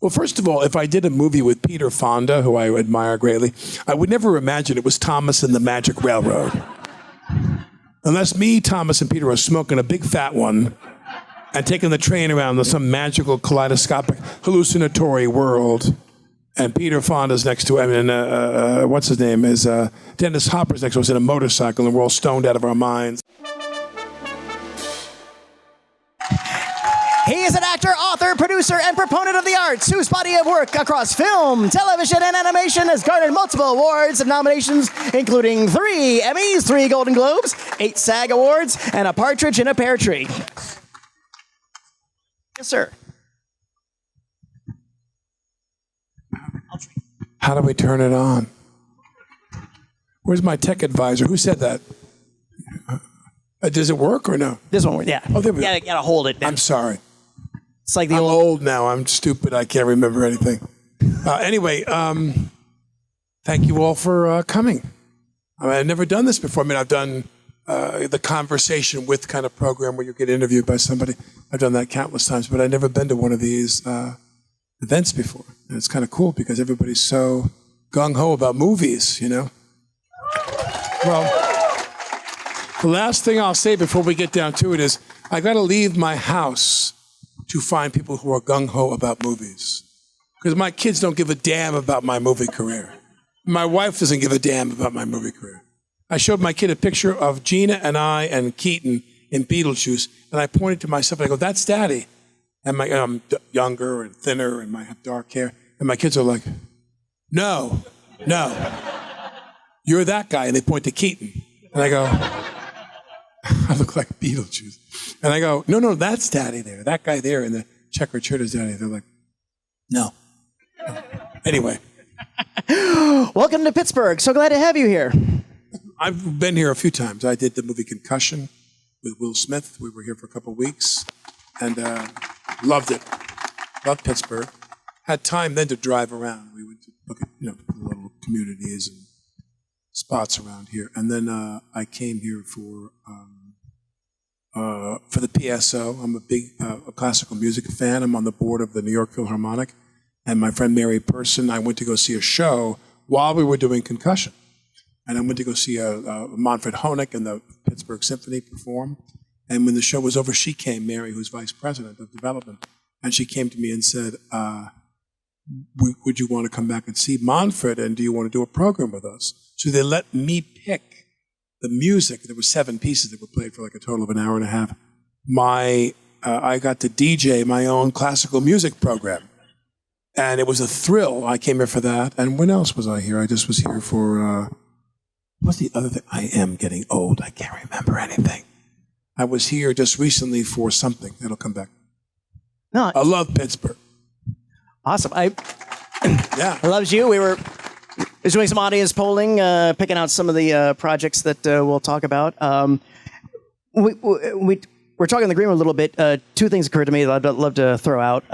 Well, first of all, if I did a movie with Peter Fonda, who I admire greatly, I would never imagine it was Thomas and the Magic Railroad. Unless me, Thomas, and Peter are smoking a big fat one and taking the train around some magical kaleidoscopic hallucinatory world. And Peter Fonda's next to him, and what's his name, is Dennis Hopper's next to us in a motorcycle, and we're all stoned out of our minds. He is an actor, author, producer, and proponent of the arts whose body of work across film, television, and animation has garnered multiple awards and nominations, including 3 Emmys, 3 Golden Globes, 8 SAG Awards, and a partridge in a pear tree. Yes, sir. How do we turn it on? Where's my tech advisor? Who said that? Does it work or no? This one, yeah. Oh, there we go. You gotta hold it. I'm sorry. It's like the I'm old... old now. I'm stupid. I can't remember anything. Anyway, thank you all for coming. I've never done this before. I mean, I've done the conversation with kind of program where you get interviewed by somebody. I've done that countless times, but I've never been to one of these events before. And it's kind of cool because everybody's so gung-ho about movies, you know? Well, the last thing I'll say before we get down to it is I got to leave my house to find people who are gung-ho about movies. Because my kids don't give a damn about my movie career. My wife doesn't give a damn about my movie career. I showed my kid a picture of Gina and I and Keaton in Beetlejuice, and I pointed to myself and I go, that's Daddy. And I'm younger and thinner and I have dark hair. And my kids are like, no, you're that guy. And they point to Keaton. And I go, I look like Beetlejuice. And I go, no, that's Daddy there. That guy there in the checkered shirt is Daddy. They're like, no. Anyway. Welcome to Pittsburgh. So glad to have you here. I've been here a few times. I did the movie Concussion with Will Smith. We were here for a couple of weeks and loved it. Loved Pittsburgh. Had time then to drive around. We went to look at the little communities and spots around here. And then I came here for the PSO. I'm a big classical music fan. I'm on the board of the New York Philharmonic. And my friend Mary Person, I went to go see a show while we were doing Concussion. And I went to go see Manfred Honeck and the Pittsburgh Symphony perform. And when the show was over, she came, Mary, who's vice president of development, and she came to me and said, would you want to come back and see Manfred, and do you want to do a program with us? So they let me pick the music. There were 7 pieces that were played for like a total of an hour and a half. I got to DJ my own classical music program. And it was a thrill. I came here for that. And when else was I here? I just was here for, what's the other thing? I am getting old. I can't remember anything. I was here just recently for something. It'll come back. No, I love Pittsburgh. Awesome. Yeah. I loved you. We were doing some audience polling, picking out some of the projects that we'll talk about. We're talking in the green room a little bit. 2 things occurred to me that I'd love to throw out.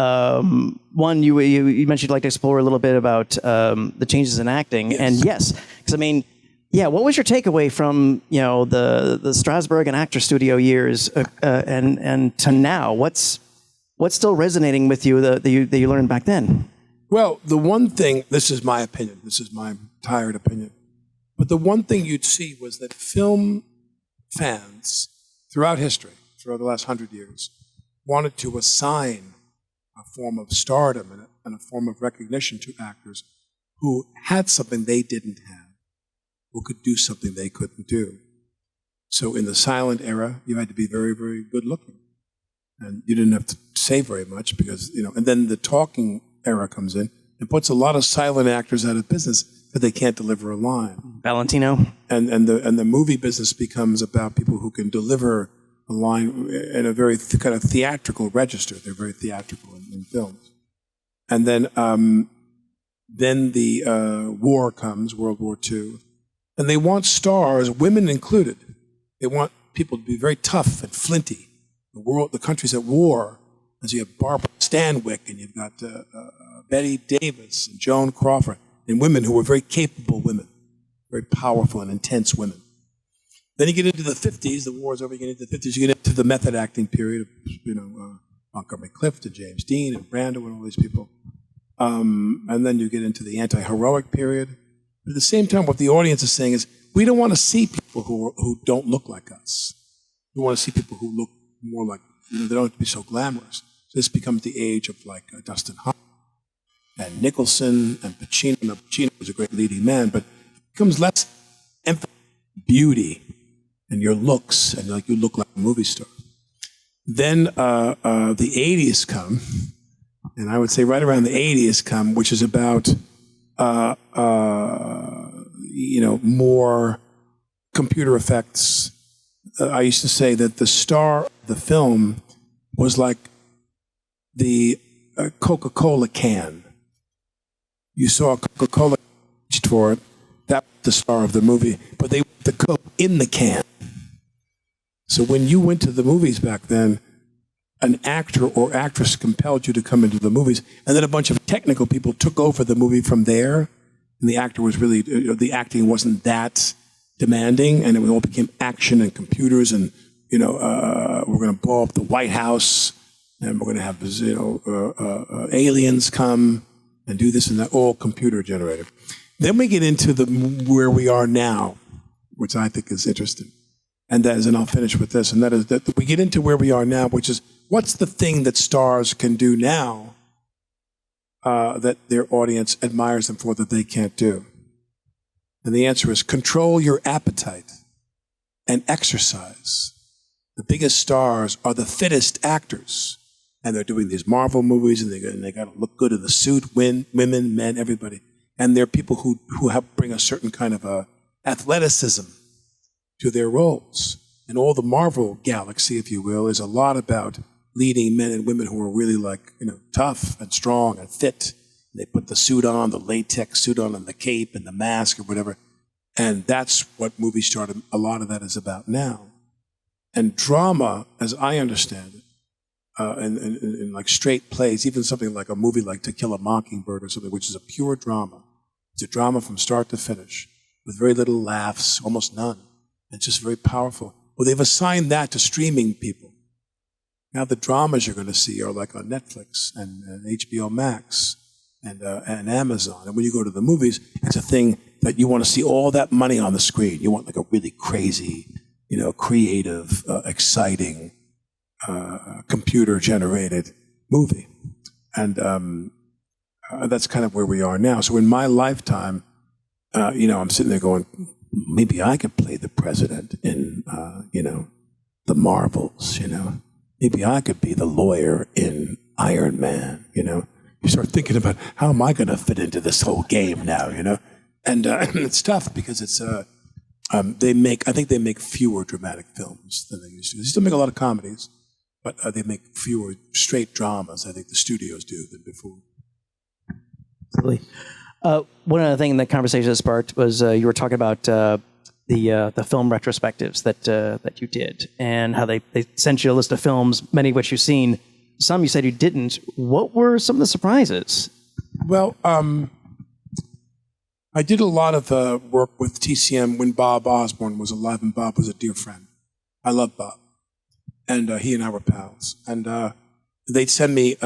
One, you mentioned you'd like to explore a little bit about the changes in acting. Yes. And yes, because I mean, yeah, what was your takeaway from the Strasberg and Actor Studio years and to now? What's still resonating with you that you learned back then? Well, the one thing, this is my opinion, this is my tired opinion, but the one thing you'd see was that film fans throughout history, throughout the last 100 years, wanted to assign a form of stardom and a form of recognition to actors who had something they didn't have, who could do something they couldn't do. So in the silent era, you had to be very, very good looking. And you didn't have to say very much because, and then the talking era comes in and puts a lot of silent actors out of business because they can't deliver a line. Valentino. And the movie business becomes about people who can deliver a line in a very kind of theatrical register. They're very theatrical in films. And then the war comes, World War II, and they want stars, women included. They want people to be very tough and flinty. The country's at war. And so you have Barbara Stanwyck, and you've got Betty Davis and Joan Crawford, and women who were very capable women, very powerful and intense women. Then you get into the 50s, the war's over, you get into the 50s, you get into the method acting period of, Montgomery Clift and James Dean and Brando and all these people. And then you get into the anti-heroic period. But at the same time, what the audience is saying is, we don't want to see people who don't look like us. We want to see people who look more like, they don't have to be so glamorous. So this becomes the age of like Dustin Hoffman and Nicholson and Pacino. Now, Pacino was a great leading man, but it becomes less emphasis on beauty and your looks, and like you look like a movie star. Then the 80s come, and I would say right around the 80s come, which is about more computer effects. I used to say that the star of the film was like the Coca-Cola can. You saw a Coca-Cola for it, that was the star of the movie, but they put the Coke in the can. So when you went to the movies back then, an actor or actress compelled you to come into the movies, and then a bunch of technical people took over the movie from there, and the actor was really, the acting wasn't that demanding, and it all became action and computers, and we're going to blow up the White House, and we're going to have aliens come and do this and that, all computer generated. Then we get into where we are now, which I think is interesting. And that is, and I'll finish with this, and that is that we get into where we are now, which is, what's the thing that stars can do now that their audience admires them for that they can't do? And the answer is control your appetite and exercise. The biggest stars are the fittest actors. And they're doing these Marvel movies, and they got to look good in the suit, women, men, everybody. And they're people who help bring a certain kind of athleticism to their roles. And all the Marvel galaxy, if you will, is a lot about leading men and women who are really tough and strong and fit. They put the suit on, the latex suit on, and the cape and the mask or whatever. And that's what movie stardom, a lot of that is about now. And drama, as I understand it, in like straight plays, even something like a movie like To Kill a Mockingbird or something, which is a pure drama. It's a drama from start to finish, with very little laughs, almost none. It's just very powerful. Well, they've assigned that to streaming people. Now the dramas you're going to see are like on Netflix and HBO Max and Amazon. And when you go to the movies, it's a thing that you want to see all that money on the screen. You want like a really crazy, creative, exciting, computer-generated movie. And that's kind of where we are now. So in my lifetime, I'm sitting there going, maybe I could play the president in, the Marvels, Maybe I could be the lawyer in Iron Man, You start thinking about, how am I going to fit into this whole game now, And it's tough because it's, I think they make fewer dramatic films than they used to. They still make a lot of comedies, but they make fewer straight dramas, I think the studios do, than before. Absolutely. One other thing that conversation that sparked was you were talking about the film retrospectives that you did, and how they sent you a list of films, many of which you've seen. Some you said you didn't. What were some of the surprises? Well, I did a lot of work with TCM when Bob Osborne was alive, and Bob was a dear friend. I love Bob. And he and I were pals. And they'd send me,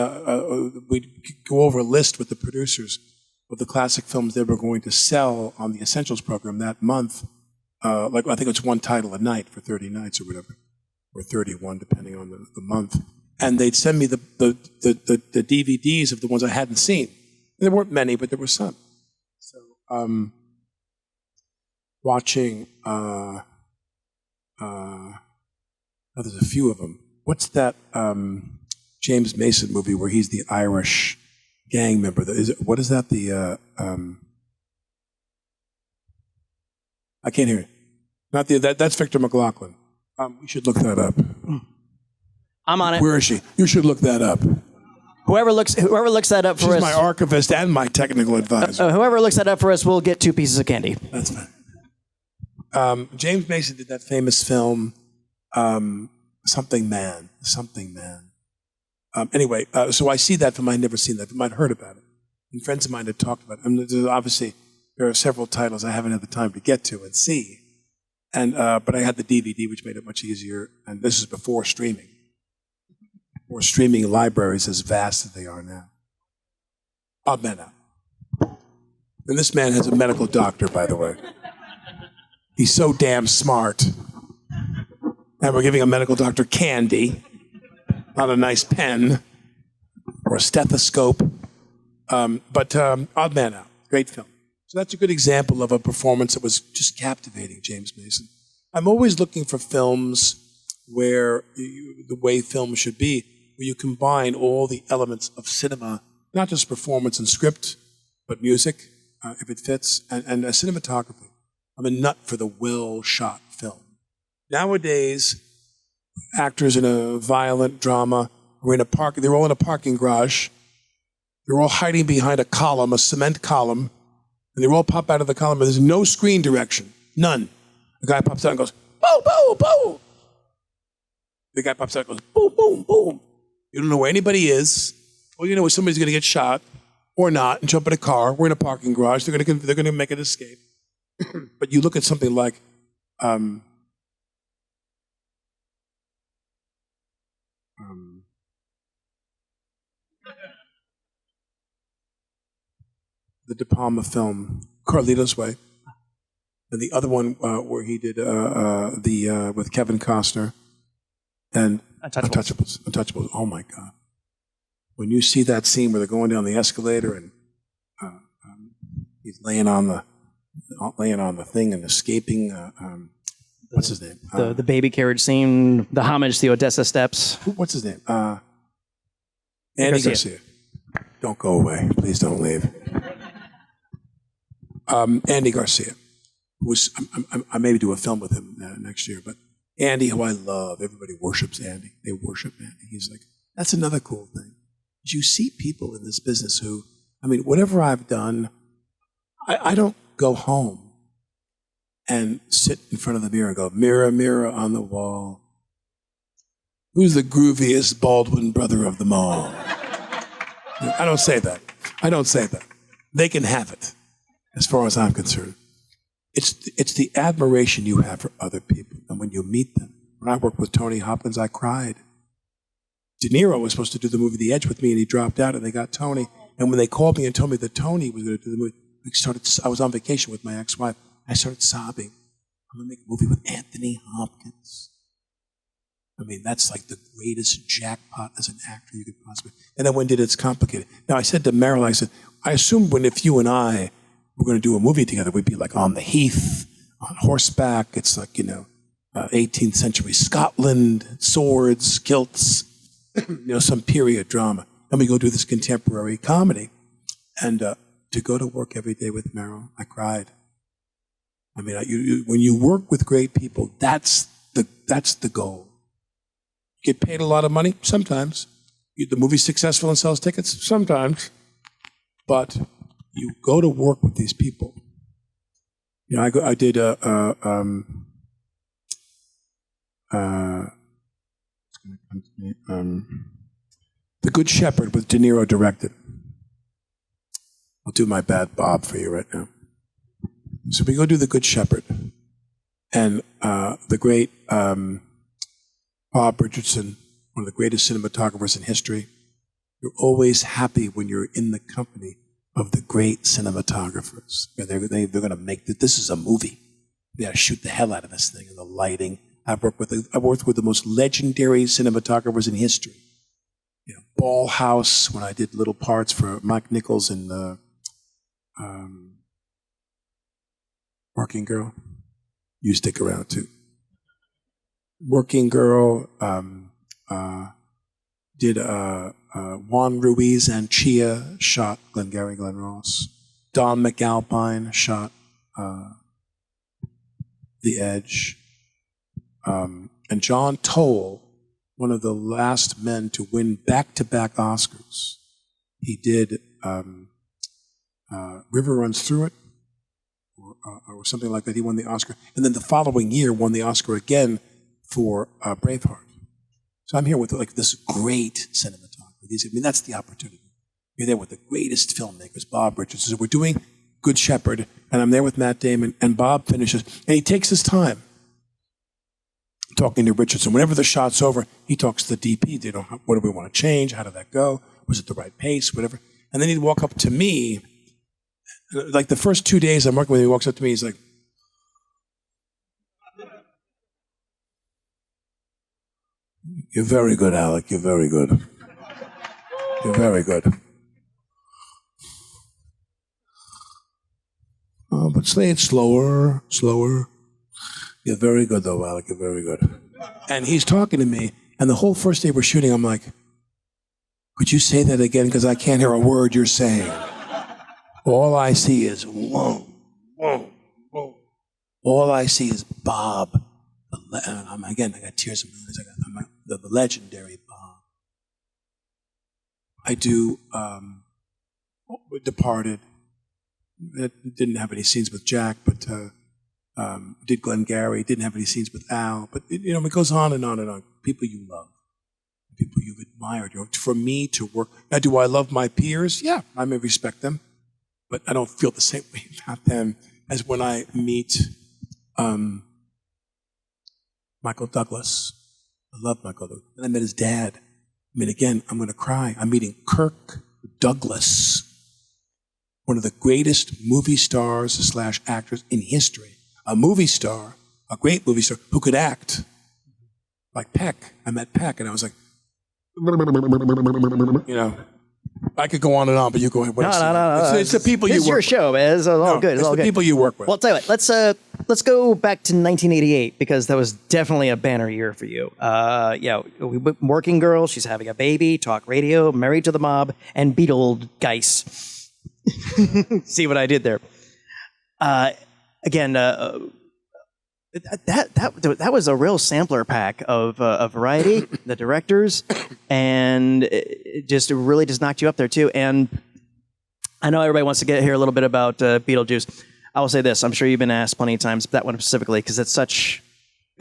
we'd go over a list with the producers of the classic films they were going to sell on the Essentials program that month. I think it's one title a night for 30 nights or whatever, or 31, depending on the month. And they'd send me the DVDs of the ones I hadn't seen. And there weren't many, but there were some. So watching, there's a few of them. What's that James Mason movie where he's the Irish gang member? What is that? I can't hear it. Not that's Victor McLaughlin. We should look that up. I'm on it. Where is she? You should look that up. Whoever looks that up for us. She's my archivist and my technical advisor. Whoever looks that up for us will get 2 pieces of candy. That's fine. James Mason did that famous film, Something Man. Anyway, so I see that film. I'd never seen that film. I'd heard about it. And friends of mine had talked about it. Obviously, there are several titles I haven't had the time to get to and see. But I had the DVD, which made it much easier. And this is before streaming. Before streaming libraries as vast as they are now. Odd Man Out. And this man has a medical doctor, by the way. He's so damn smart. And we're giving a medical doctor candy, not a nice pen or a stethoscope. But Odd Man Out, great film. So that's a good example of a performance that was just captivating, James Mason. I'm always looking for films where the way film should be, where you combine all the elements of cinema, not just performance and script, but music, if it fits, and cinematography. I'm a nut for the well-shot film. Nowadays, actors in a violent drama are in a park. They're all in a parking garage. They're all hiding behind a column, a cement column, and they all pop out of the column. But there's no screen direction, none. The guy pops out and goes, boom, boom, boom. The guy pops out and goes, boom, boom, boom. You don't know where anybody is. All you know is somebody's going to get shot or not and jump in a car. We're in a parking garage. They're going to make an escape. But you look at something like the De Palma film, Carlito's Way, and the other one where he did with Kevin Costner and Untouchables. Oh my God! When you see that scene where they're going down the escalator and he's laying on the thing and escaping. What's his name? The baby carriage scene, the homage to the Odessa Steps. What's his name? Andy Garcia. Don't go away. Please don't leave. Andy Garcia. I maybe do a film with him next year, but Andy, who I love, everybody worships Andy. They worship Andy. He's like, that's another cool thing. You see people in this business who, whatever I've done, I don't go home and sit in front of the mirror and go, mirror, mirror on the wall, who's the grooviest Baldwin brother of them all? I don't say that. They can have it, as far as I'm concerned. It's the admiration you have for other people. And when you meet them, when I worked with Tony Hopkins, I cried. De Niro was supposed to do the movie The Edge with me, and he dropped out, and they got Tony. And when they called me and told me that Tony was going to do the movie, I was on vacation with my ex-wife. I started sobbing. I'm going to make a movie with Anthony Hopkins. That's like the greatest jackpot as an actor you could possibly. And then when did It's Complicated? Now, I said to Meryl, I assumed if you and I were going to do a movie together, we'd be like on the heath, on horseback. It's like, 18th century Scotland, swords, kilts, some period drama. And we go do this contemporary comedy. And to go to work every day with Meryl, I cried. When you work with great people, that's the goal. You get paid a lot of money? Sometimes. The movie's successful and sells tickets? Sometimes. But you go to work with these people. I did The Good Shepherd with De Niro directed. I'll do my bad Bob for you right now. So we go do The Good Shepherd. And the great Bob Richardson, one of the greatest cinematographers in history, you're always happy when you're in the company of the great cinematographers. They're going to make this is a movie. They got to shoot the hell out of this thing and the lighting. I've worked with the most legendary cinematographers in history. Ball House, when I did little parts for Mike Nichols in Working Girl. You stick around too. Working Girl, did Juan Ruiz and Chia shot Glengarry Glen Ross. Don McAlpine shot The Edge. And John Toll, one of the last men to win back-to-back Oscars. He did River Runs Through It, or something like that. He won the Oscar. And then the following year won the Oscar again for Braveheart. So I'm here with this great cinematography. That's the opportunity. You're there with the greatest filmmakers, Bob Richardson. So we're doing Good Shepherd, and I'm there with Matt Damon, and Bob finishes, and he takes his time talking to Richardson. Whenever the shot's over, he talks to the DP. What do we want to change? How did that go? Was it the right pace? Whatever. And then he'd walk up to me, like the first 2 days I'm working with him, he walks up to me, he's like, "You're very good, Alec, you're very good. You're very good. Oh, but say it slower. You're very good, though, Alec. You're very good." And he's talking to me, and the whole first day we're shooting, I'm like, "Could you say that again? Because I can't hear a word you're saying. All I see is whoa, whoa, whoa. All I see is Bob." Again, I got tears in my eyes. The legendary Bob. I do Departed. It didn't have any scenes with Jack, but did Glengarry. Didn't have any scenes with Al. But it goes on and on and on. People you love, people you've admired. For me to work. Now, do I love my peers? Yeah, I may respect them, but I don't feel the same way about them as when I meet Michael Douglas. I love Michael Douglas. And I met his dad. I mean, again, I'm going to cry. I'm meeting Kirk Douglas, one of the greatest movie stars / actors in history. A movie star, a great movie star, who could act like Peck. I met Peck, and I was like, I could go on and on, but you go ahead. No. It's the people you work with. It's your show, man. It's all good. It's the people you work with. Well, I'll tell you what. Let's go back to 1988 because that was definitely a banner year for you. Working Girl, She's Having a Baby, Talk Radio, Married to the Mob, and Beetlejuice. See what I did there? Again, that was a real sampler pack of Variety, the directors, and it just really just knocked you up there too. And I know everybody wants to hear a little bit about Beetlejuice. I will say this: I'm sure you've been asked plenty of times, but that one specifically because it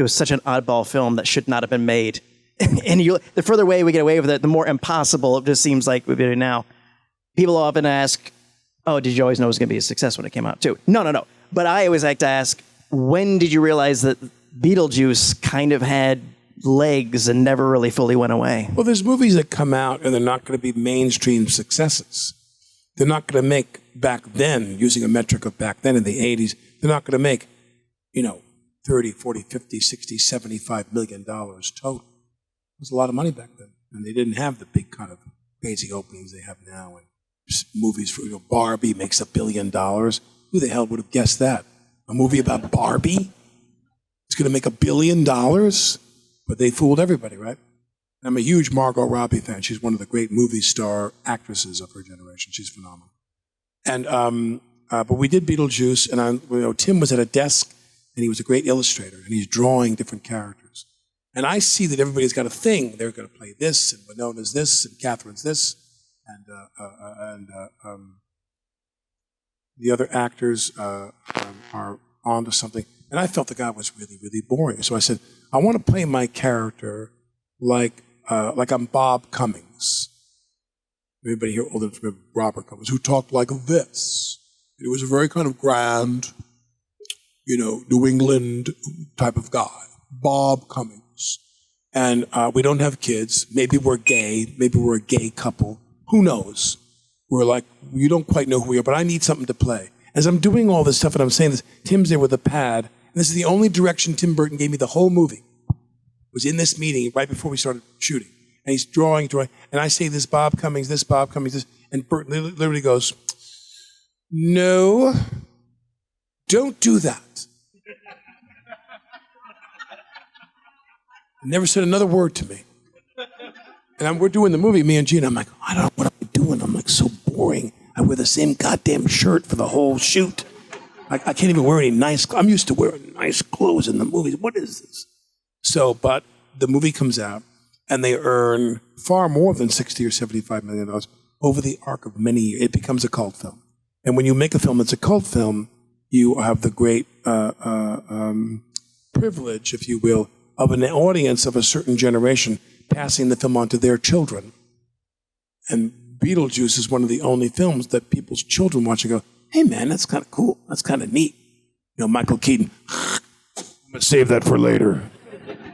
was such an oddball film that should not have been made. And the further away we get away with it, the more impossible it just seems like we're doing now. People often ask, "Oh, did you always know it was going to be a success when it came out too?" No. But I always like to ask, when did you realize that Beetlejuice kind of had legs and never really fully went away? Well, there's movies that come out and they're not going to be mainstream successes. They're not going to make back then, using a metric of back then in the 80s, they're not going to make, 30, 40, 50, 60, $75 million total. It was a lot of money back then. And they didn't have the big kind of crazy openings they have now. And movies for, Barbie makes $1 billion. Who the hell would have guessed that? A movie about Barbie? It's going to make $1 billion? But they fooled everybody, right? I'm a huge Margot Robbie fan. She's one of the great movie star actresses of her generation. She's phenomenal. And but we did Beetlejuice, and Tim was at a desk, and he was a great illustrator, and he's drawing different characters. And I see that everybody's got a thing. They're going to play this, and Winona's this, and Catherine's this, and the other actors are onto something. And I felt the guy was really, really boring. So I said, I want to play my character like I'm Bob Cummings. Everybody here older than remember Robert Cummings, who talked like this. He was a very kind of grand, New England type of guy. Bob Cummings. And we don't have kids. Maybe we're gay. Maybe we're a gay couple. Who knows? We're like, you don't quite know who we are, but I need something to play. As I'm doing all this stuff and I'm saying this, Tim's there with a pad. And this is the only direction Tim Burton gave me the whole movie. Was in this meeting right before we started shooting. And he's drawing. And I say this Bob Cummings, this. And Burton literally goes, no, don't do that. Never said another word to me. And we're doing the movie, me and Gina. I'm like, I don't know what I'm doing. I'm like so boring. I wear the same goddamn shirt for the whole shoot. I can't even wear any nice clothes. I'm used to wearing nice clothes in the movies. What is this? But the movie comes out, and they earn far more than $60 or $75 million over the arc of many years. It becomes a cult film. And when you make a film that's a cult film, you have the great privilege, if you will, of an audience of a certain generation passing the film on to their children. And Beetlejuice is one of the only films that people's children watch and go, hey man, that's kind of cool. That's kind of neat. Michael Keaton, I'm going to save that for later.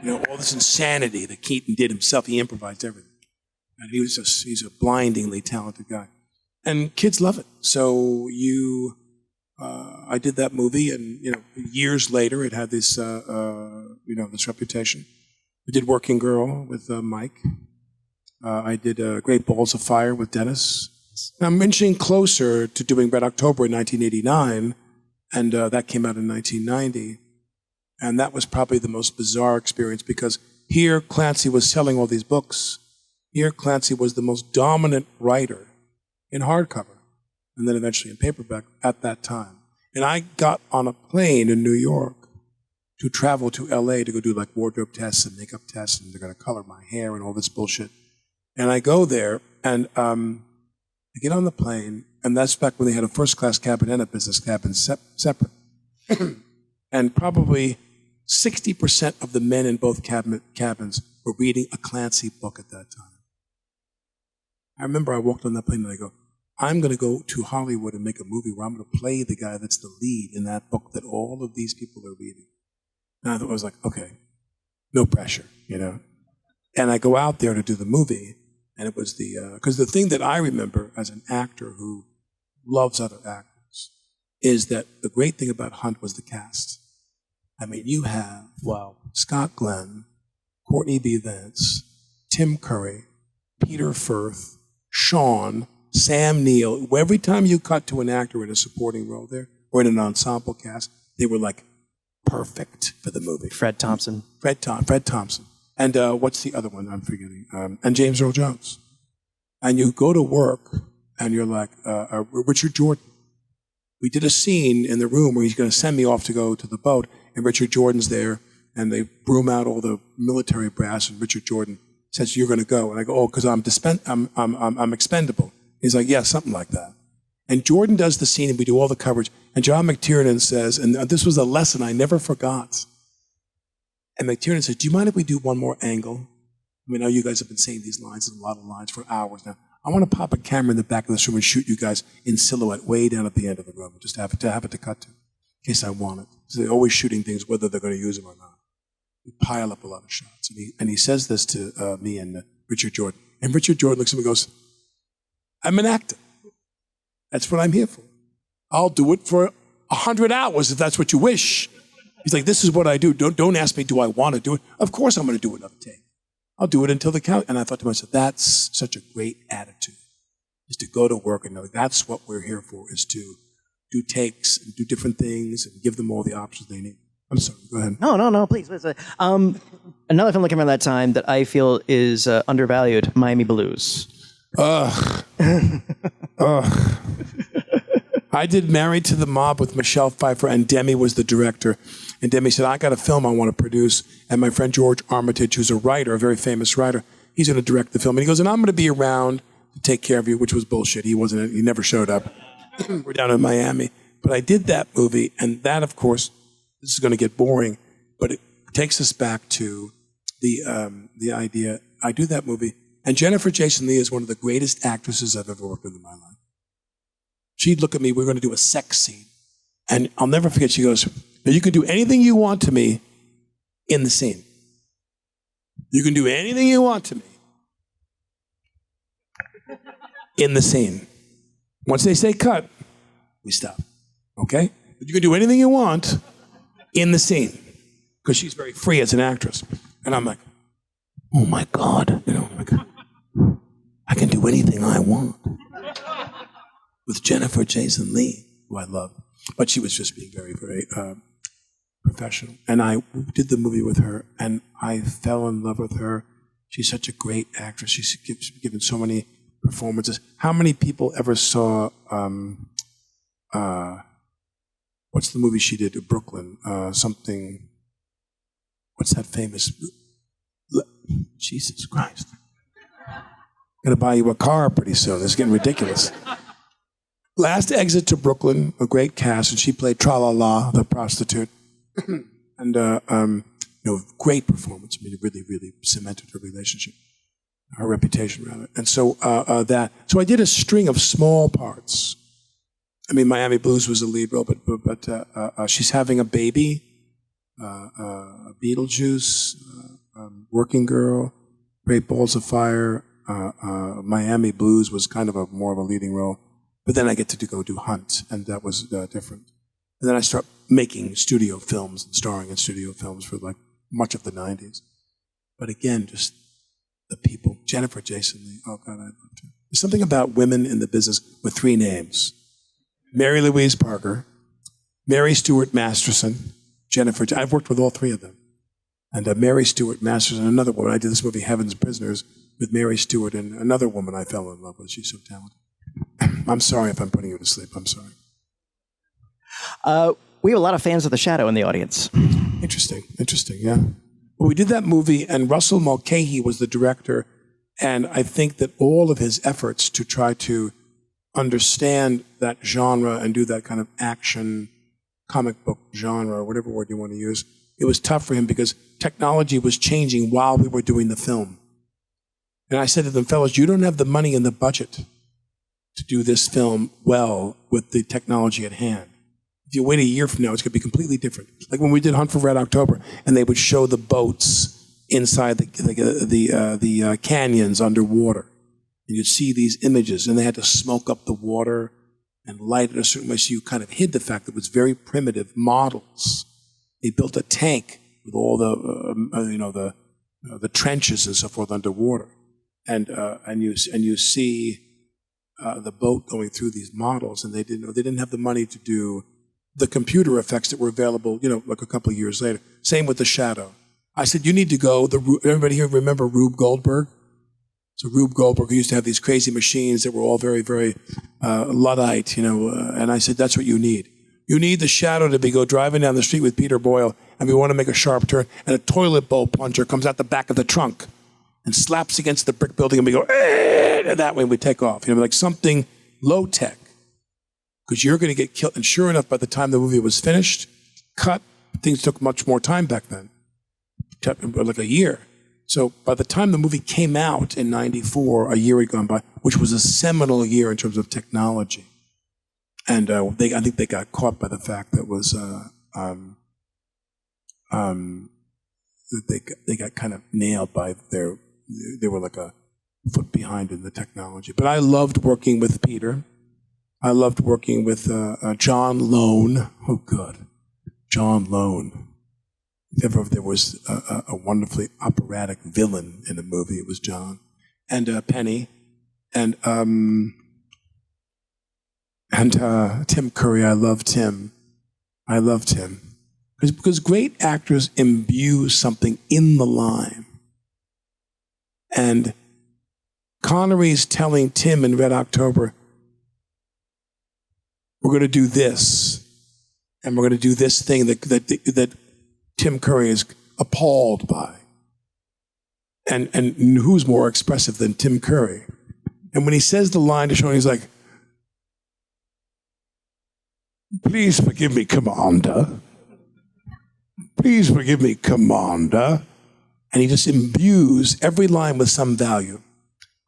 All this insanity that Keaton did himself. He improvised everything. And he's a blindingly talented guy. And kids love it. So I did that movie, and years later, it had this this reputation. I did Working Girl with Mike. I did Great Balls of Fire with Dennis. I'm inching closer to doing Red October in 1989, and that came out in 1990. And that was probably the most bizarre experience because here Clancy was selling all these books. Here Clancy was the most dominant writer in hardcover, and then eventually in paperback at that time. And I got on a plane in New York to travel to LA to go do like wardrobe tests and makeup tests, and they're going to color my hair and all this bullshit. And I go there, and I get on the plane, and that's back when they had a first-class cabin and a business cabin separate. And probably 60% of the men in both cabins were reading a Clancy book at that time. I remember I walked on that plane, and I go, I'm going to go to Hollywood and make a movie where I'm going to play the guy that's the lead in that book that all of these people are reading. And I was like, okay, no pressure, And I go out there to do the movie, and it was because the thing that I remember as an actor who loves other actors is that the great thing about Hunt was the cast. I mean, you have Scott Glenn, Courtney B. Vance, Tim Curry, Peter Firth, Sean, Sam Neill. Every time you cut to an actor in a supporting role there, or in an ensemble cast, they were like perfect for the movie. Fred Thompson. Fred Thompson. And what's the other one I'm forgetting? And James Earl Jones. And you go to work, and you're like, Richard Jordan. We did a scene in the room where he's going to send me off to go to the boat, and Richard Jordan's there, and they broom out all the military brass, and Richard Jordan says, you're going to go. And I go, oh, because I'm expendable. He's like, yeah, something like that. And Jordan does the scene, and we do all the coverage. And John McTiernan says, and this was a lesson I never forgot. And McTiernan says, do you mind if we do one more angle? I know you guys have been saying these lines, and a lot of lines for hours now. I want to pop a camera in the back of this room and shoot you guys in silhouette way down at the end of the room. Just have it to cut to, in case I want it. So they're always shooting things, whether they're going to use them or not. We pile up a lot of shots. And he says this to me and Richard Jordan. And Richard Jordan looks at me and goes, I'm an actor. That's what I'm here for. I'll do it for 100 hours if that's what you wish. He's like, this is what I do. Don't ask me, do I want to do it? Of course I'm going to do another take. I'll do it until the count. And I thought to myself, that's such a great attitude, is to go to work and know that's what we're here for, is to do takes and do different things and give them all the options they need. I'm sorry, go ahead. No, please. Another film that came out at that time that I feel is undervalued, Miami Blues. I did Married to the Mob with Michelle Pfeiffer, and Demi was the director. And Demi said, I got a film I want to produce, and my friend George Armitage, who's a writer, a very famous writer, he's going to direct the film. And he goes, and I'm going to be around to take care of you, which was bullshit. He never showed up. We're down in Miami. But I did that movie, and that, of course, this is going to get boring, but it takes us back to the idea. I do that movie, and Jennifer Jason Leigh is one of the greatest actresses I've ever worked with in my life. She'd look at me, we were going to do a sex scene, and I'll never forget, she goes, now you can do anything you want to me in the scene. You can do anything you want to me in the scene. Once they say cut, we stop, okay? But you can do anything you want in the scene, because she's very free as an actress. And I'm like, oh my God, I can do anything I want. With Jennifer Jason Leigh, who I love. But she was just being very, very professional. And I did the movie with her, and I fell in love with her. She's such a great actress. She's given so many performances. How many people ever saw, what's the movie she did, Brooklyn? What's that famous, Jesus Christ. I'm going to buy you a car pretty soon. It's getting ridiculous. Last Exit to Brooklyn, a great cast, and she played Tra-La-La, the prostitute. And, great performance. I mean, it really, really cemented her relationship, her reputation, rather. And so so I did a string of small parts. I mean, Miami Blues was a lead role, but she's having a baby, Beetlejuice, Working Girl, Great Balls of Fire, Miami Blues was kind of more of a leading role. But then I get to go do Hunt, and that was different. And then I start making studio films and starring in studio films for like much of the 90s. But again, just the people. Jennifer Jason Leigh. Oh, God, I loved her. There's something about women in the business with 3 names. Mary Louise Parker, Mary Stuart Masterson, Jennifer. I've worked with all 3 of them. And Mary Stuart Masterson, another woman. I did this movie, Heaven's Prisoners, with Mary Stuart and another woman I fell in love with. She's so talented. I'm sorry if I'm putting you to sleep. I'm sorry. We have a lot of fans of The Shadow in the audience. Interesting, yeah. Well, we did that movie, and Russell Mulcahy was the director, and I think that all of his efforts to try to understand that genre and do that kind of action comic book genre, or whatever word you want to use, it was tough for him because technology was changing while we were doing the film. And I said to them, fellas, you don't have the money and the budget to do this film well with the technology at hand. If you wait a year from now, it's going to be completely different. Like when we did Hunt for Red October, and they would show the boats inside the canyons underwater. And you'd see these images, and they had to smoke up the water and light it a certain way, so you kind of hid the fact that it was very primitive models. They built a tank with all the trenches and so forth underwater, and you see the boat going through these models, and they didn't have the money to do the computer effects that were available, like a couple of years later. Same with The Shadow. I said, you need to go. Everybody here remember Rube Goldberg? So Rube Goldberg used to have these crazy machines that were all very, very Luddite, and I said, that's what you need. You need The Shadow to go driving down the street with Peter Boyle, and we want to make a sharp turn, and a toilet bowl plunger comes out the back of the trunk and slaps against the brick building, and we go, and that way we take off. Like something low-tech, because you're going to get killed. And sure enough, by the time the movie was finished, things took much more time back then, like a year. So by the time the movie came out in 94, a year had gone by, which was a seminal year in terms of technology. And I think they got caught by the fact that they got kind of nailed by they were like a foot behind in the technology. But I loved working with Peter. I loved working with John Lone. Oh, good. John Lone. If ever there was a wonderfully operatic villain in a movie, it was John. And Penny. And Tim Curry. I love Tim. Because great actors imbue something in the line. And Connery's telling Tim in Red October, we're going to do this, and we're going to do this thing that Tim Curry is appalled by. And who's more expressive than Tim Curry? And when he says the line to Sean, he's like, please forgive me, Commander. Please forgive me, Commander. And he just imbues every line with some value.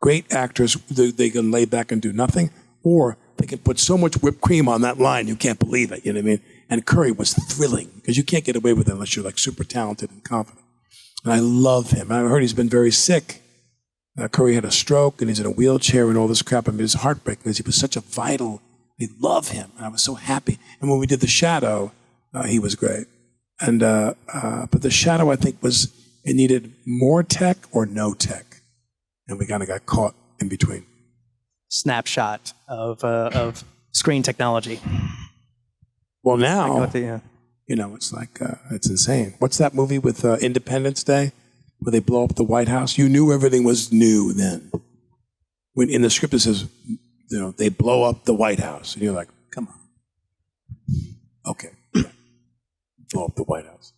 Great actors, they can lay back and do nothing, or they can put so much whipped cream on that line, you can't believe it, you know what I mean? And Curry was thrilling, because you can't get away with it unless you're like super talented and confident. And I love him. I heard he's been very sick. Curry had a stroke, and he's in a wheelchair and all this crap. I mean, it's heartbreaking, because he was such a vital, we love him, and I was so happy. And when we did The Shadow, he was great. And but The Shadow, I think, it needed more tech or no tech. And we kind of got caught in between. Snapshot of screen technology. Well, now, it's like, it's insane. What's that movie with Independence Day where they blow up the White House? You knew everything was new then. When in the script it says, they blow up the White House. And you're like, come on. Okay. Blow up the White House.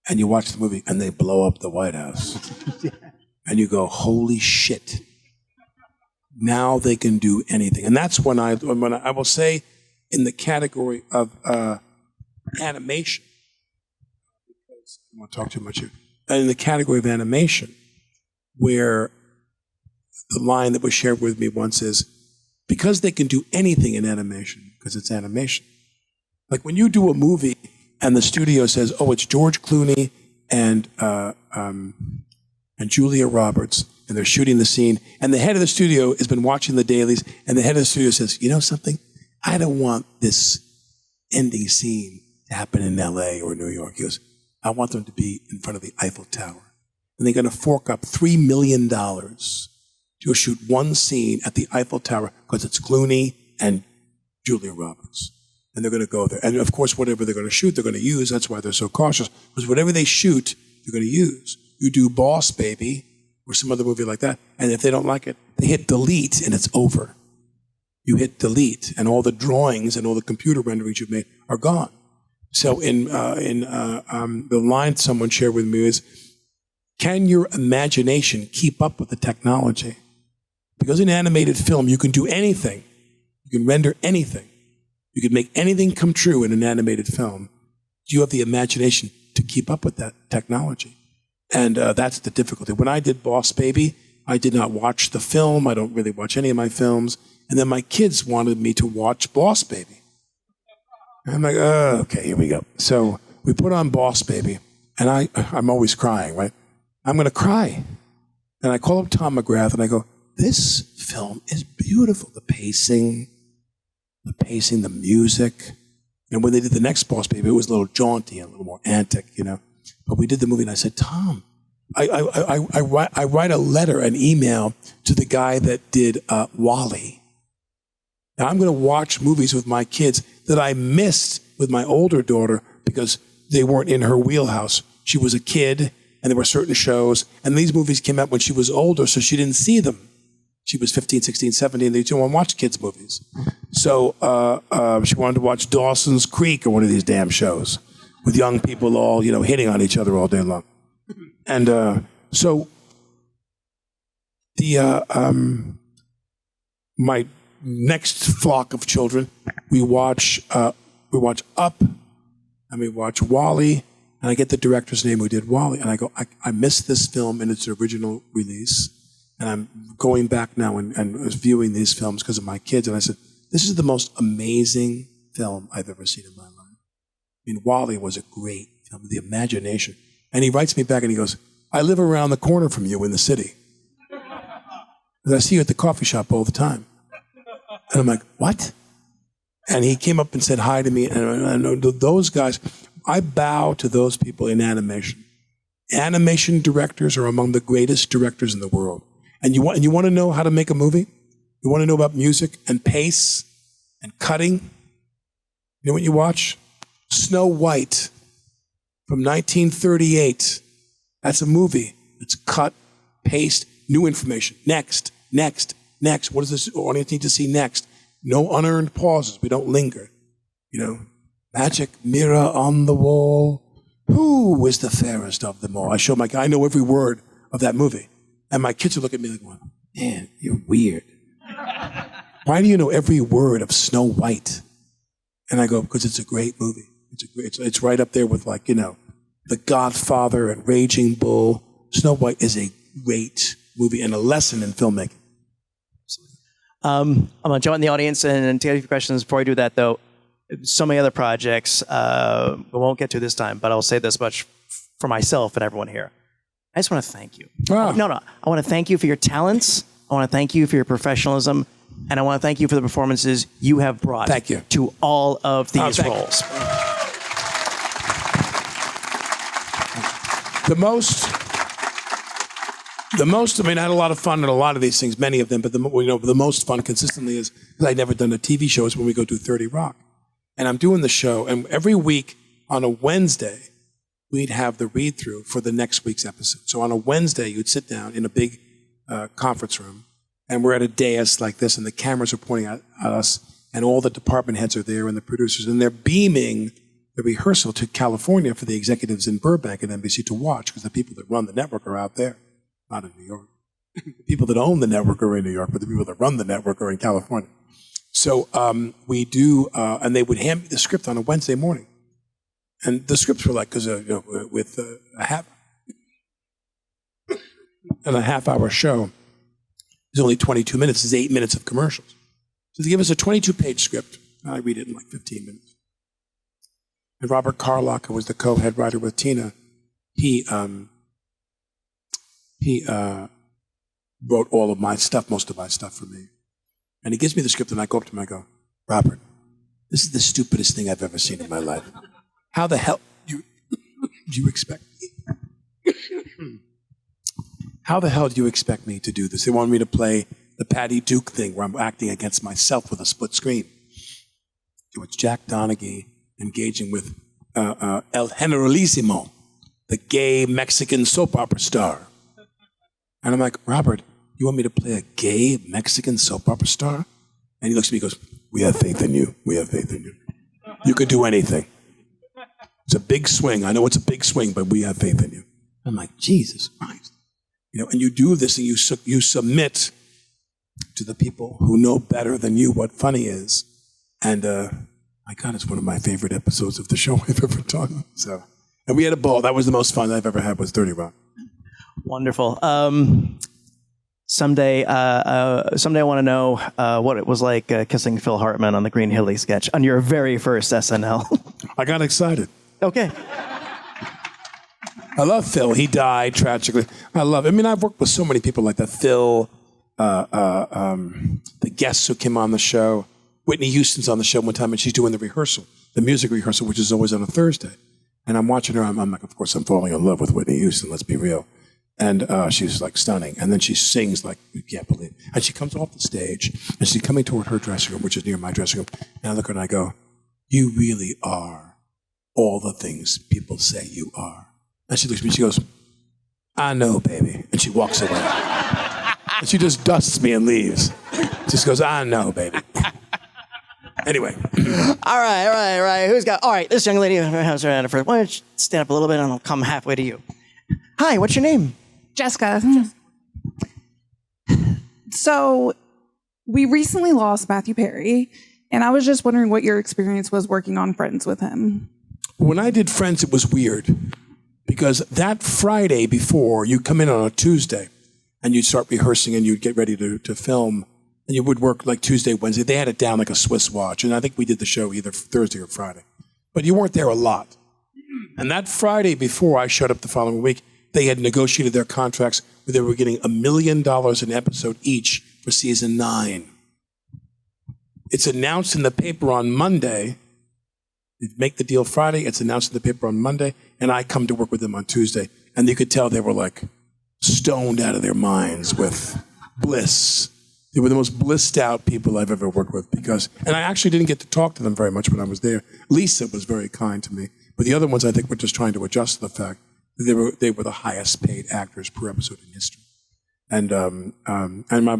And you watch the movie and they blow up the White House. And you go, holy shit. Now they can do anything. And that's when I will say, in the category of animation, because I don't want to talk too much here, in the category of animation, where the line that was shared with me once is, because they can do anything in animation, because it's animation. Like when you do a movie and the studio says, oh, it's George Clooney and Julia Roberts, and they're shooting the scene. And the head of the studio has been watching the dailies, and the head of the studio says, you know something? I don't want this ending scene to happen in LA or New York. He goes, I want them to be in front of the Eiffel Tower. And they're going to fork up $3 million to shoot one scene at the Eiffel Tower because it's Clooney and Julia Roberts. And they're going to go there. And of course, whatever they're going to shoot, they're going to use. That's why they're so cautious. Because whatever they shoot, they're going to use. You do Boss Baby or some other movie like that, and if they don't like it, they hit delete and it's over. You hit delete, and all the drawings and all the computer renderings you've made are gone. So the line someone shared with me is, can your imagination keep up with the technology? Because in animated film, you can do anything. You can render anything. You can make anything come true in an animated film. Do you have the imagination to keep up with that technology? And that's the difficulty. When I did Boss Baby, I did not watch the film. I don't really watch any of my films. And then my kids wanted me to watch Boss Baby. And I'm like, okay, here we go. So we put on Boss Baby, and I'm always crying, right? I'm going to cry. And I call up Tom McGrath, and I go, this film is beautiful. The pacing, the music. And when they did the next Boss Baby, it was a little jaunty and a little more antic, you know. But we did the movie, and I said, Tom, I write a letter, an email to the guy that did WALL-E. Now, I'm going to watch movies with my kids that I missed with my older daughter because they weren't in her wheelhouse. She was a kid, and there were certain shows, and these movies came out when she was older, so she didn't see them. She was 15, 16, 17. They didn't want to watch kids' movies. So she wanted to watch Dawson's Creek or one of these damn shows with young people all, you know, hitting on each other all day long. And so my next flock of children, we watch Up, and we watch WALL-E, and I get the director's name who did WALL-E, and I go, I missed this film in its original release, and I'm going back now and viewing these films because of my kids, and I said, this is the most amazing film I've ever seen in my life. I mean, WALL-E was a great film, the imagination. And he writes me back and he goes, I live around the corner from you in the city. And I see you at the coffee shop all the time. And I'm like, what? And he came up and said hi to me. And I know those guys, I bow to those people in animation. Animation directors are among the greatest directors in the world. And you want to know how to make a movie? You want to know about music and pace and cutting? You know what you watch? Snow White from 1938. That's a movie. It's cut, paste, new information. Next. What does this audience need to see next? No unearned pauses. We don't linger. You know, magic mirror on the wall. Who is the fairest of them all? I show my guy. I know every word of that movie. And my kids would look at me like, man, you're weird. Why do you know every word of Snow White? And I go, because it's a great movie. It's right up there with, like, you know, The Godfather and Raging Bull. Snow White is a great movie and a lesson in filmmaking. I'm going to jump in the audience and take a few questions. Before I do that, though, so many other projects we won't get to this time, but I'll say this much for myself and everyone here. I just want to thank you. Oh. No. I want to thank you for your talents. I want to thank you for your professionalism. And I want to thank you for the performances you have brought to all of these roles. The most, I mean, I had a lot of fun in a lot of these things, many of them, but the most fun consistently is, because I'd never done a TV show, is when we go do 30 Rock. And I'm doing the show, and every week on a Wednesday, we'd have the read-through for the next week's episode. So on a Wednesday, you'd sit down in a big conference room, and we're at a dais like this, and the cameras are pointing at us, and all the department heads are there, and the producers, and they're beaming the rehearsal to California for the executives in Burbank and NBC to watch, because the people that run the network are out there, not in New York. The people that own the network are in New York, but the people that run the network are in California. So we do, and they would hand me the script on a Wednesday morning. And the scripts were like, because with a half-hour show, it's only 22 minutes. It's 8 minutes of commercials. So they give us a 22-page script. I read it in like 15 minutes. And Robert Carlock, who was the co-head writer with Tina, he wrote all of my stuff, most of my stuff for me. And he gives me the script, and I go up to him and I go, Robert, this is the stupidest thing I've ever seen in my life. How the hell do you expect me? How the hell do you expect me to do this? They want me to play the Patty Duke thing where I'm acting against myself with a split screen. It's Jack Donaghy engaging with El Generalissimo, the gay Mexican soap opera star. And I'm like, Robert, you want me to play a gay Mexican soap opera star? And he looks at me and goes, we have faith in you. We have faith in you. You could do anything. It's a big swing. I know it's a big swing, but we have faith in you. I'm like, Jesus Christ. And you do this and you submit to the people who know better than you what funny is. And my God, it's one of my favorite episodes of the show I've ever done. So, and we had a ball. That was the most fun I've ever had was 30 Rock. Wonderful. Someday I want to know what it was like kissing Phil Hartman on the Green Hilly sketch on your very first SNL. I got excited. Okay. I love Phil. He died tragically. I've worked with so many people like that. Phil, the guests who came on the show. Whitney Houston's on the show one time, and she's doing the rehearsal, the music rehearsal, which is always on a Thursday. And I'm watching her. I'm like, of course, I'm falling in love with Whitney Houston. Let's be real. And she's like stunning. And then she sings like you can't believe it. And she comes off the stage, and she's coming toward her dressing room, which is near my dressing room. And I look at her and I go, you really are all the things people say you are. And she looks at me, she goes, I know, baby. And she walks away. And she just dusts me and leaves. Just goes, I know, baby. Anyway. All right. Who's got... All right, this young lady has her hand first. Why don't you stand up a little bit and I'll come halfway to you. Hi, what's your name? Jessica. So, we recently lost Matthew Perry, and I was just wondering what your experience was working on Friends with him. When I did Friends, it was weird. Because that Friday before, you come in on a Tuesday, and you'd start rehearsing, and you'd get ready to film, and you would work like Tuesday, Wednesday. They had it down like a Swiss watch, and I think we did the show either Thursday or Friday. But you weren't there a lot. And that Friday before I showed up the following week, they had negotiated their contracts where they were getting $1 million an episode each for season 9. It's announced in the paper on Monday. They make the deal Friday, it's announced in the paper on Monday, and I come to work with them on Tuesday. And you could tell they were like stoned out of their minds with bliss. They were the most blissed out people I've ever worked with and I actually didn't get to talk to them very much when I was there. Lisa was very kind to me. But the other ones, I think, were just trying to adjust to the fact that they were the highest paid actors per episode in history. And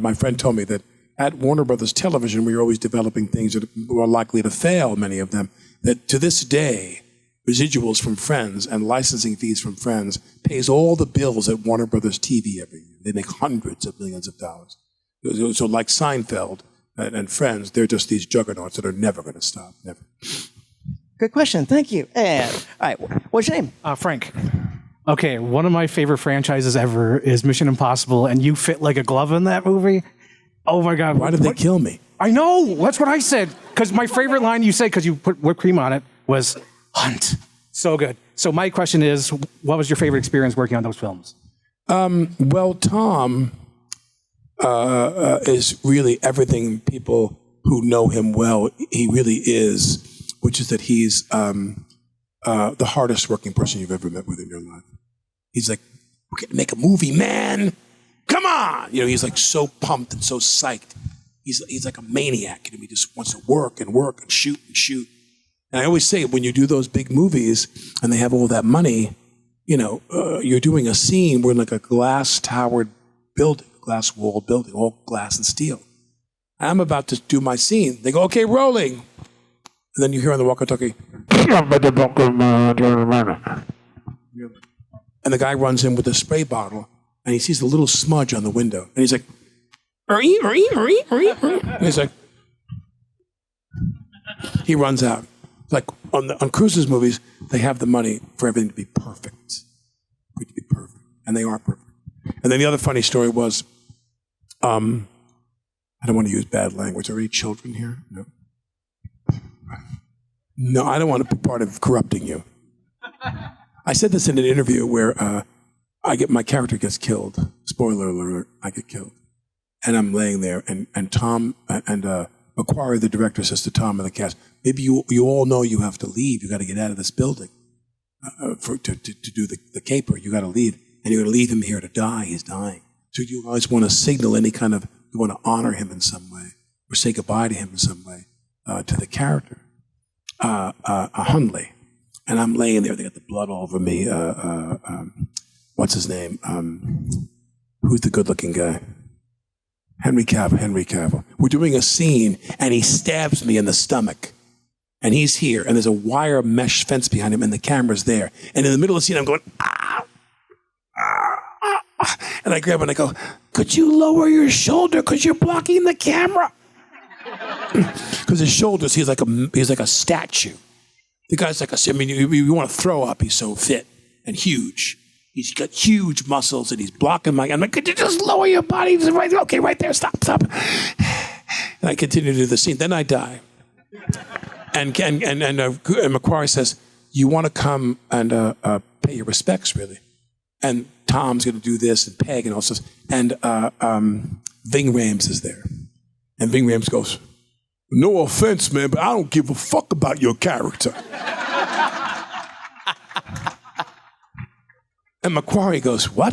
my friend told me that at Warner Brothers Television, we were always developing things that were likely to fail, many of them, that to this day, residuals from Friends and licensing fees from Friends pays all the bills at Warner Brothers TV every year. They make hundreds of millions of dollars. So like Seinfeld and Friends, they're just these juggernauts that are never going to stop, never. Good question. Thank you. And, all right, what's your name? Frank. Okay, one of my favorite franchises ever is Mission Impossible, and you fit like a glove in that movie. Oh, my God. Why did they kill me? I know. That's what I said. Because my favorite line you said, because you put whipped cream on it, was hunt. So good. So my question is, what was your favorite experience working on those films? Well, Tom is really everything people who know him well, he really is, which is that he's the hardest working person you've ever met with in your life. He's like, we're going to make a movie, man. Come on. He's like so pumped and so psyched. He's like a maniac. He just wants to work and shoot and shoot. And I always say, when you do those big movies and they have all that money, you're doing a scene where like a glass-towered building, glass-walled building, all glass and steel. I'm about to do my scene. They go, okay, rolling. And then you hear on the walkie-talkie, and the guy runs in with a spray bottle, and he sees a little smudge on the window. And he's like, and he's like, he runs out. Like on Cruise's movies, they have the money for everything to be perfect. And they are perfect. And then the other funny story was, I don't want to use bad language. Are any children here? No. No, I don't want to be part of corrupting you. I said this in an interview where my character gets killed. Spoiler alert, I get killed. And I'm laying there, and Tom and Macquarie, the director, says to Tom and the cast, maybe you all know you have to leave. You got to get out of this building to do the caper. You got to leave. And you're going to leave him here to die. He's dying. So you always want to signal any kind of, you want to honor him in some way or say goodbye to him in some way to the character. Hundley. And I'm laying there. They got the blood all over me. What's his name? Who's the good-looking guy? Henry Cavill. We're doing a scene, and he stabs me in the stomach. And he's here, and there's a wire mesh fence behind him, and the camera's there. And in the middle of the scene, I'm going, ah, ah, ah. And I grab him and I go, could you lower your shoulder because you're blocking the camera? Because his shoulders, he's like a statue. The guy's like you want to throw up. He's so fit and huge. He's got huge muscles and he's blocking I'm like, could you just lower your body? Okay, right there, stop. And I continue to do the scene. Then I die. And Macquarie says, you want to come and pay your respects, really? And Tom's going to do this, and Peg, and all this. And Ving Rhames is there. And Ving Rhames goes, no offense, man, but I don't give a fuck about your character. And Macquarie goes, what?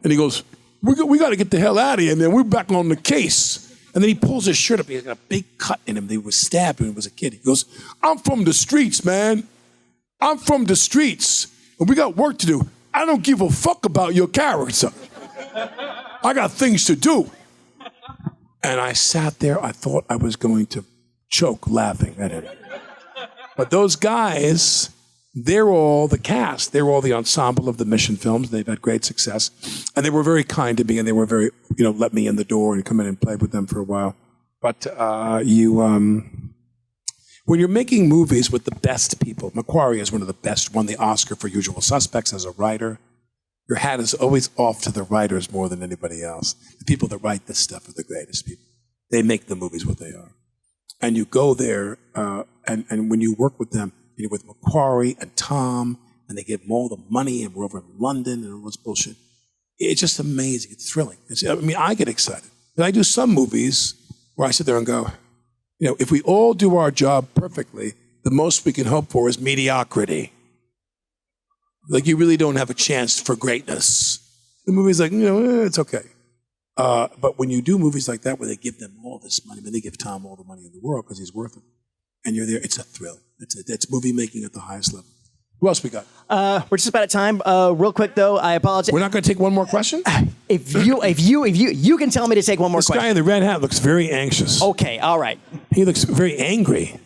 And he goes, we got to get the hell out of here, man. We're back on the case. And then he pulls his shirt up. He's got a big cut in him. He was stabbed when he was a kid. He goes, I'm from the streets, man. I'm from the streets. And we got work to do. I don't give a fuck about your character. I got things to do. And I sat there. I thought I was going to choke laughing at him. But those guys, they're all the cast. They're all the ensemble of the Mission films. They've had great success. And they were very kind to me, and they were very, let me in the door and come in and play with them for a while. But when you're making movies with the best people, Macquarie is one of the best, won the Oscar for Usual Suspects as a writer. Your hat is always off to the writers more than anybody else. The people that write this stuff are the greatest people. They make the movies what they are. And you go there, and when you work with them, you're with Macquarie and Tom, and they give them all the money, and we're over in London and all this bullshit. It's just amazing. It's thrilling. I get excited. And I do some movies where I sit there and go, if we all do our job perfectly, the most we can hope for is mediocrity. Like, you really don't have a chance for greatness. The movie's like, it's okay. But when you do movies like that where they give them all this money, they give Tom all the money in the world because he's worth it, and you're there, it's a thrill. It's movie making at the highest level. Who else we got? We're just about at time. Real quick though, I apologize. We're not going to take one more question? If you can tell me to take one more question. This guy in the red hat looks very anxious. Okay, all right. He looks very angry.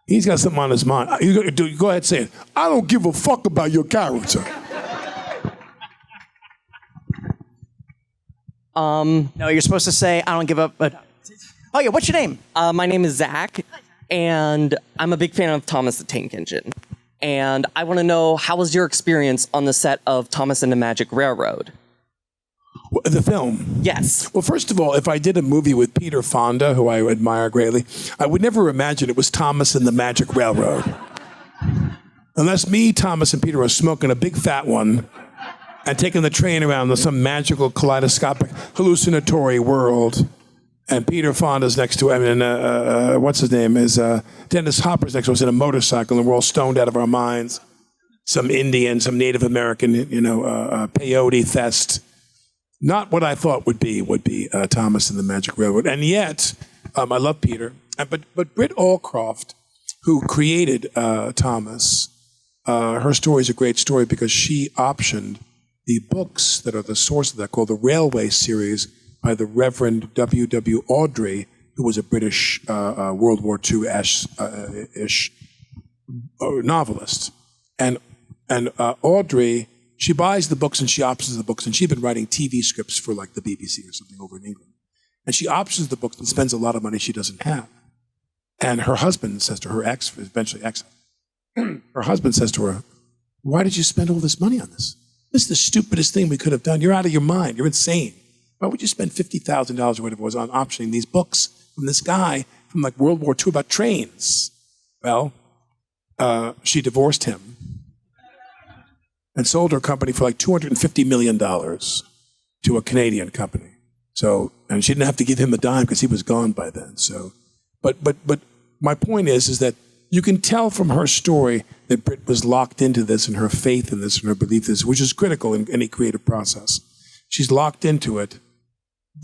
He's got something on his mind. Go ahead, say it. I don't give a fuck about your character. No, you're supposed to say, I don't give up. Oh yeah, what's your name? My name is Zach, and I'm a big fan of Thomas the Tank Engine. And I want to know, how was your experience on the set of Thomas and the Magic Railroad? The film? Yes. Well, first of all, if I did a movie with Peter Fonda, who I admire greatly, I would never imagine it was Thomas and the Magic Railroad. Unless me, Thomas, and Peter are smoking a big fat one and taking the train around some magical kaleidoscopic hallucinatory world. And Peter Fonda's next to him, and what's his name? Is Dennis Hopper's next to us in a motorcycle, and we're all stoned out of our minds. Some Indian, some Native American, peyote fest. Not what I thought would be Thomas and the Magic Railroad. And yet, I love Peter. But Britt Allcroft, who created Thomas, her story is a great story because she optioned the books that are the source of that, called the Railway series, by the Reverend W.W. Awdry, who was a British World War II-ish novelist. And Awdry, she buys the books and she options the books, and she'd been writing TV scripts for like the BBC or something over in England. And she options the books and spends a lot of money she doesn't have. And her husband says to her eventually ex, her husband says to her, why did you spend all this money on this? This is the stupidest thing we could have done. You're out of your mind. You're insane. Why would you spend $50,000 or whatever it was on optioning these books from this guy from like World War II about trains? Well, she divorced him. and sold her company for like $250 million to a Canadian company. So, and she didn't have to give him a dime because he was gone by then. So, but my point is that you can tell from her story that Britt was locked into this and her faith in this and her belief in this, which is critical in any creative process. She's locked into it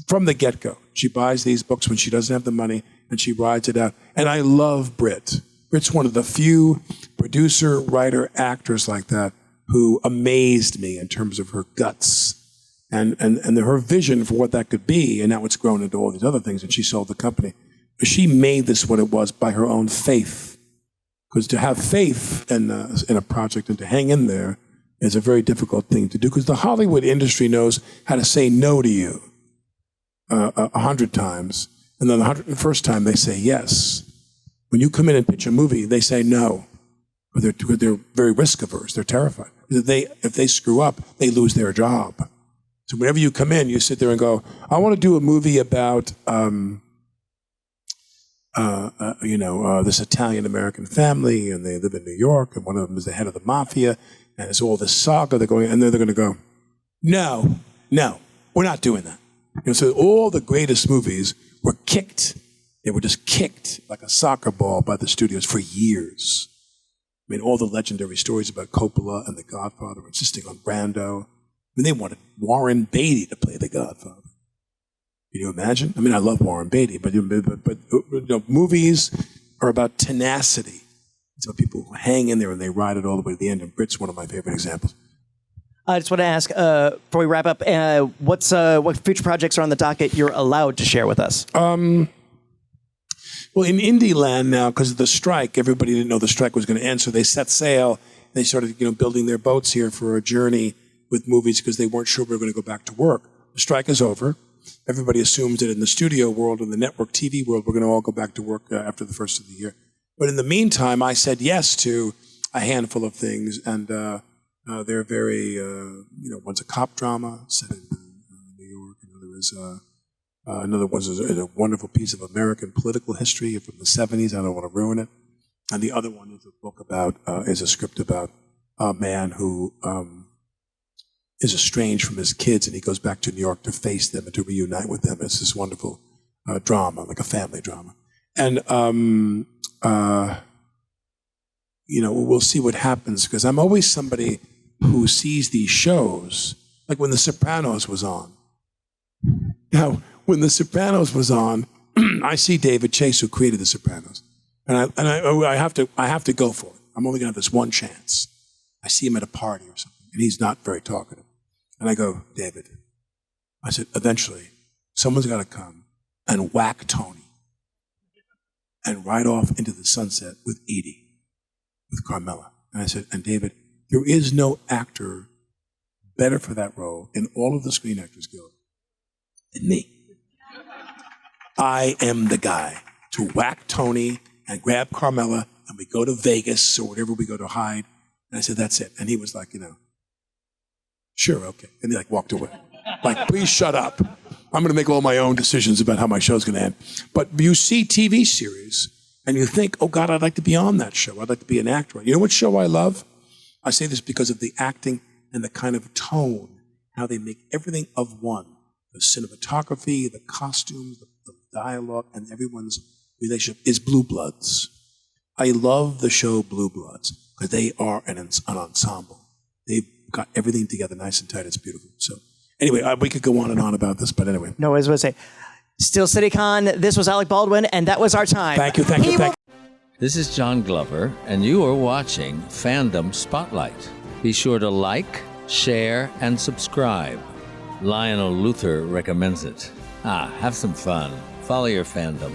from the get-go. She buys these books when she doesn't have the money and she rides it out. And I love Britt. Britt's one of the few producer, writer, actors like that who amazed me in terms of her guts and her vision for what that could be. And now it's grown into all these other things, and she sold the company. But she made this what it was by her own faith. Because to have faith in a project and to hang in there is a very difficult thing to do, because the Hollywood industry knows how to say no to you 100 times, and then the 101st time they say yes. When you come in and pitch a movie, they say no. They're very risk averse. They're terrified. If they screw up, they lose their job. So whenever you come in, you sit there and go, I want to do a movie about this Italian-American family, and they live in New York, and one of them is the head of the mafia, and it's all this saga they're going, and then they're going to go, no, we're not doing that. So all the greatest movies were kicked. They were just kicked like a soccer ball by the studios for years. I mean, all the legendary stories about Coppola and The Godfather insisting on Brando. I mean, they wanted Warren Beatty to play The Godfather. Can you imagine? I mean, I love Warren Beatty, but movies are about tenacity. It's about people who hang in there and they ride it all the way to the end. And Britt's one of my favorite examples. I just want to ask, before we wrap up, what future projects are on the docket you're allowed to share with us? Well, in indie land now, because of the strike, everybody didn't know the strike was going to end, so they set sail. They started, building their boats here for a journey with movies because they weren't sure we were going to go back to work. The strike is over. Everybody assumes that in the studio world and the network TV world, we're going to all go back to work after the first of the year. But in the meantime, I said yes to a handful of things, and they're very, one's a cop drama set in New York. Another was a wonderful piece of American political history from the 70s. I don't want to ruin it. And the other one is a book is a script about a man who is estranged from his kids, and he goes back to New York to face them and to reunite with them. It's this wonderful drama, like a family drama. And, we'll see what happens, because I'm always somebody who sees these shows, like when The Sopranos was on. Now, when The Sopranos was on, I see David Chase, who created The Sopranos, and I have to go for it. I'm only going to have this one chance. I see him at a party or something, and he's not very talkative. And I go, David, I said, eventually, someone's got to come and whack Tony and ride off into the sunset with Edie, with Carmela. And I said, and David, there is no actor better for that role in all of the Screen Actors Guild than me. I am the guy to whack Tony and grab Carmela, and we go to Vegas or whatever we go to hide. And I said, that's it. And he was like, sure, okay. And he walked away. Like, please shut up. I'm going to make all my own decisions about how my show's going to end. But you see TV series and you think, oh God, I'd like to be on that show. I'd like to be an actor. You know what show I love? I say this because of the acting and the kind of tone, how they make everything of one. The cinematography, the costumes, the dialogue, and everyone's relationship is Blue Bloods. I love the show Blue Bloods because they are an ensemble. They've got everything together nice and tight. It's beautiful. So anyway, we could go on and on about this, but anyway. No, I was going to say, Steel City Con, this was Alec Baldwin, and that was our time. Thank you. This is John Glover, and you are watching Fandom Spotlight. Be sure to like, share, and subscribe. Lionel Luther recommends it. Have some fun. Follow your fandom.